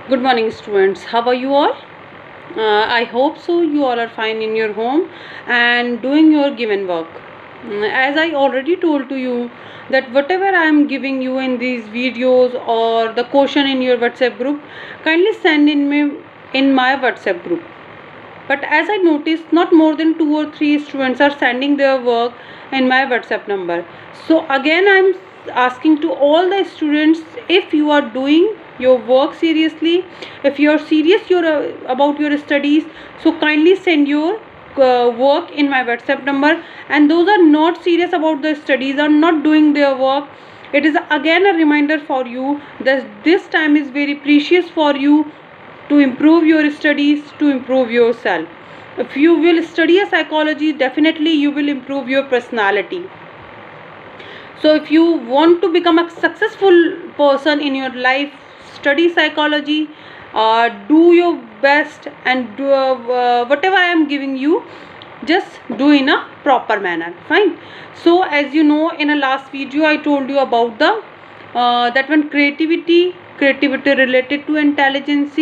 Good morning, students. How are you all? I hope so. You all are fine in your home and doing your given work. As I already told to you that whatever I am giving you in these videos or the question in your WhatsApp group, kindly send in my WhatsApp group. But as I noticed, not more than 2 or 3 students are sending their work in my WhatsApp number. So again, I'm asking to all the students, if you are doing your work seriously, if you are serious about your studies, so kindly send your work in my WhatsApp number. And those are not serious about their studies, are not doing their work, it is again a reminder for you that this time is very precious for you to improve your studies, to improve yourself. If you will study a psychology, definitely you will improve your personality. So if you want to become a successful person in your life, study psychology, do your best, and do whatever I am giving you, just do in a proper manner. Fine. So as you know, in a last video I told you about the that one, creativity related to intelligence,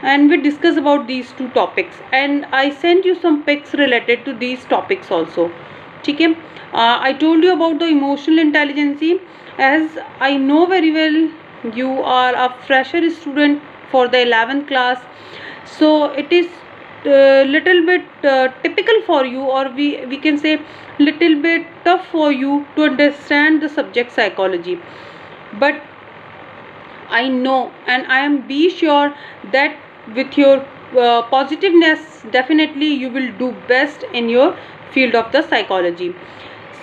and we discuss about these two topics, and I sent you some pics related to these topics also. ठीक है. I told you about the emotional intelligence. As I know very well, you are a fresher student for the 11th class, so it is little bit typical for you, or we can say little bit tough for you to understand the subject psychology. But I know and I am be sure that with your positiveness, definitely you will do best in your field of the psychology.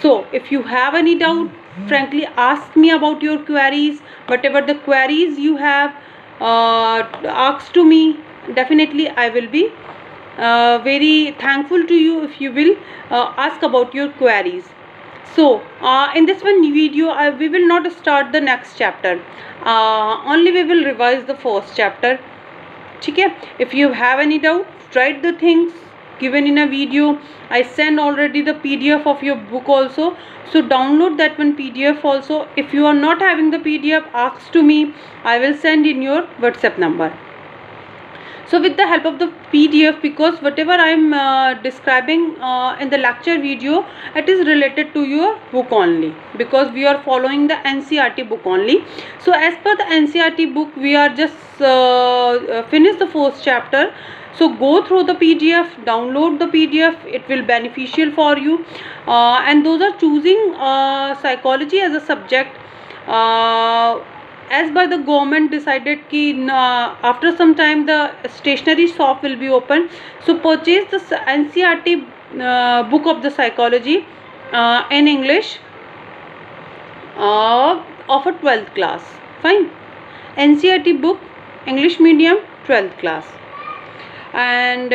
So if you have any doubt, frankly ask me about your queries. Whatever the queries you have, ask to me. Definitely I will be very thankful to you if you will ask about your queries. So in this one video, we will not start the next chapter, only we will revise the first chapter. ठीक है. If you have any doubt, write the things given in a video. I send already the PDF of your book also, so download that one PDF also. If you are not having the PDF, ask to me, I will send in your WhatsApp number. So with the help of the PDF, because whatever I am describing in the lecture video, it is related to your book only, because we are following the NCERT book only. So as per the NCERT book, we are just finish the first chapter. So go through the PDF, download the PDF, it will beneficial for you. And those are choosing psychology as a subject, as by the government decided ki after some time the stationery shop will be open, so purchase the NCERT book of the psychology in English of a 12th class. Fine. NCERT book, English medium, 12th class. And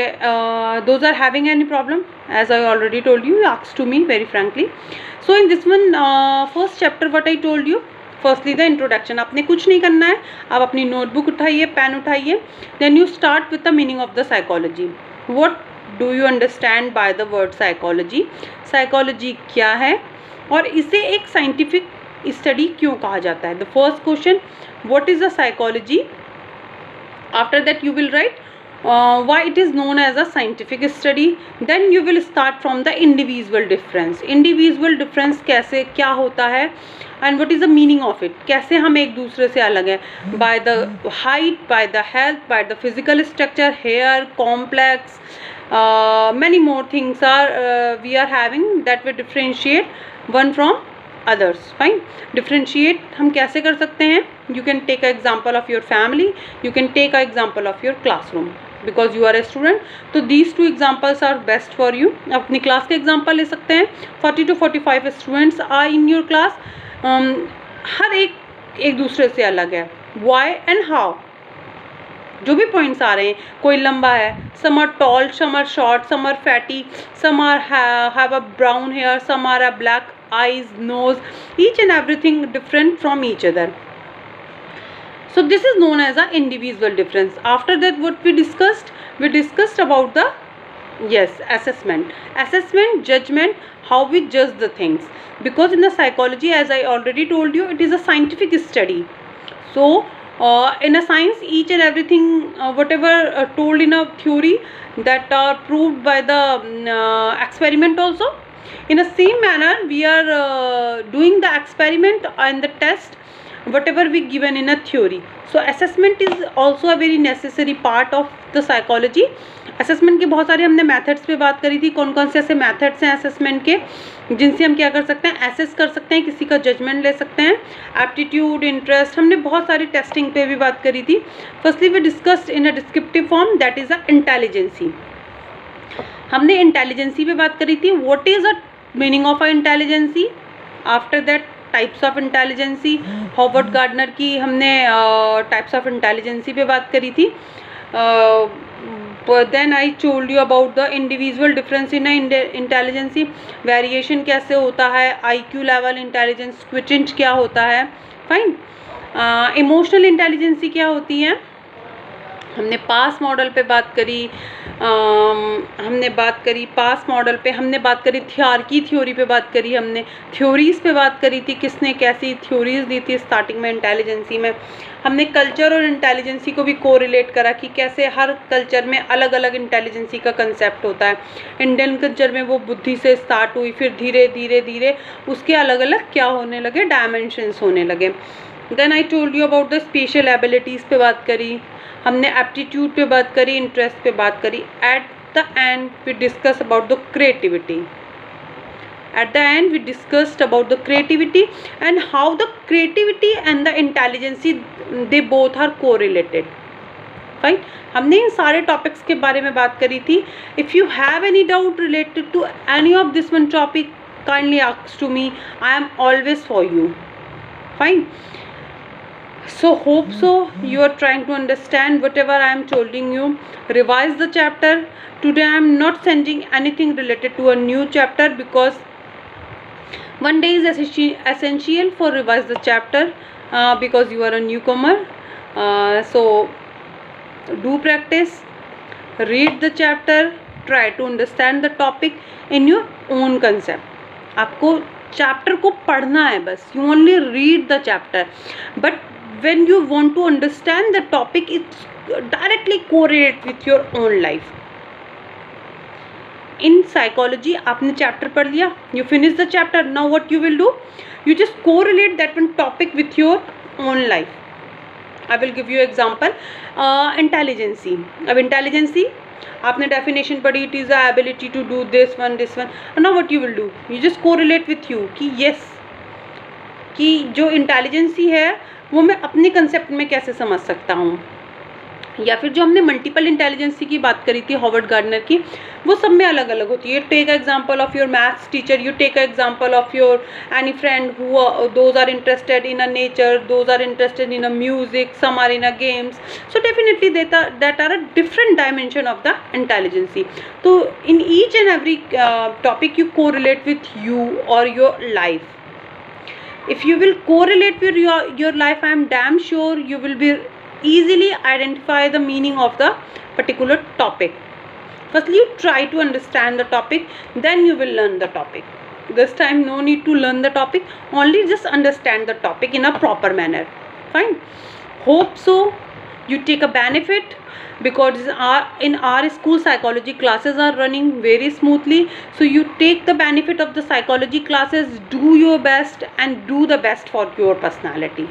those are having any problem, as I already told you, ask to me very frankly. So in this one first chapter, what I told you, firstly the introduction. आपने कुछ नहीं करना है, आप अपनी notebook उठाइए, pen उठाइए, then you start with the meaning of the psychology. What do you understand by the word psychology? Psychology क्या है और इसे एक साइंटिफिक स्टडी क्यों कहा जाता है? The first question, what is the psychology? After that you will write why it is known as a scientific study. Then you will start from the individual difference. Individual difference कैसे, क्या होता है, and what is the meaning of it? कैसे हम एक दूसरे से अलग हैं? By the height, by the health, by the physical structure, hair, complex, many more things are we are having that we differentiate one from others. Fine. Differentiate हम कैसे कर सकते हैं? You can take an example of your family, you can take an example of your classroom, because you are a student. तो these two examples are best for you. आप अपनी class के example ले सकते हैं. 40 to 45 students are in your class. हर एक दूसरे से अलग है. Why and how? जो भी पॉइंट्स आ रहे हैं, कोई लंबा है, some are tall, some are short, some are fatty, some are have a brown hair, some are a black eyes, nose, each and everything different from each other. So this is known as a individual difference. After that, what we discussed about the assessment, judgment, how we judge the things, because in the psychology, as I already told you, it is a scientific study. So In a science, each and everything whatever told in a theory, that are proved by the experiment also. In the same manner, we are doing the experiment and the test whatever we given in a theory. So assessment is also a very necessary part of the psychology. Assessment के बहुत सारे हमने methods पे बात करी थी, कौन कौन से ऐसे मेथड्स हैं असेसमेंट के जिनसे हम क्या कर सकते हैं, एसेस कर सकते हैं, किसी का जजमेंट ले सकते हैं. एप्टीट्यूड, इंटरेस्ट, हमने बहुत सारी टेस्टिंग पे भी बात करी थी. Firstly we discussed in a descriptive form, that is a intelligence. हमने इंटेलिजेंसी पे बात करी थी. What is a meaning of a intelligence. After that types of intelligence, Howard Gardner की हमने टाइप्स ऑफ इंटेलिजेंसी पे बात करी थी. Then I told you about the individual difference in intelligence, variation कैसे होता है, IQ लेवल, इंटेलिजेंस क्विटेंट क्या होता है. फाइन. इमोशनल इंटेलिजेंसी क्या होती है, हमने पास मॉडल पे बात करी. हमने बात करी पास मॉडल पे, हमने बात करी थियार्की थ्योरी पे बात करी, हमने थ्योरीज़ पे बात करी थी, किसने कैसी थ्योरीज़ दी थी स्टार्टिंग में इंटेलिजेंसी में. हमने कल्चर और इंटेलिजेंसी को भी कोरिलेट करा कि कैसे हर कल्चर में अलग अलग इंटेलिजेंसी का कंसेप्ट होता है. इंडियन कल्चर में वो बुद्धि से स्टार्ट हुई, फिर धीरे धीरे धीरे उसके अलग अलग क्या होने लगे, डायमेंशंस होने लगे. Then I told you about the special abilities पे बात करी, हमने एप्टीट्यूड पे बात करी, इंटरेस्ट पे बात करी. At the end we discuss about the creativity. At the end we discussed about the creativity and how the creativity and the intelligence they both are correlated. Fine. हमने इन सारे टॉपिक्स के बारे में बात करी थी. If you have any doubt related to any of this one topic, kindly ask to me. I am always for you. Fine. So hope so you are trying to understand whatever I am telling you. Revise the chapter. Today I am not sending anything related to a new chapter because one day is essential for revise the chapter because you are a newcomer. So do practice, read the chapter, try to understand the topic in your own concept. आपको chapter को पढ़ना है बस. You only read the chapter, but when you want to understand the topic, it's directly correlate with your own life. In psychology आपने chapter पढ़ लिया, you finish the chapter. Now what you will do, you just correlate that one topic with your own life. I will give you example. Intelligency. अब intelligency आपने definition पढ़ी, it is the ability to do this one. And now what you will do, you just correlate with you कि yes, कि जो intelligency है वो मैं अपने concept में कैसे समझ सकता हूँ. या फिर जो हमने मल्टीपल इंटेलिजेंसी की बात करी थी हॉवर्ड गार्डनर की, वो सब में अलग अलग होती है. Take example of your maths teacher, you take example of your any friend who those are interested in a nature, those are interested in a music, some are in a games. So definitely that are a different dimension of the intelligence. तो in each and every topic you correlate with you और your life. If you will correlate with your life, I am damn sure you will be easily identify the meaning of the particular topic. Firstly, you try to understand the topic, then you will learn the topic. This time no need to learn the topic, only just understand the topic in a proper manner. Fine. Hope so you take a benefit, because in our school psychology classes are running very smoothly. So you take the benefit of the psychology classes, do your best and do the best for your personality.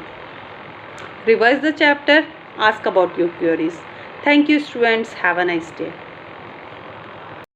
Revise the chapter, ask about your queries. Thank you students, have a nice day.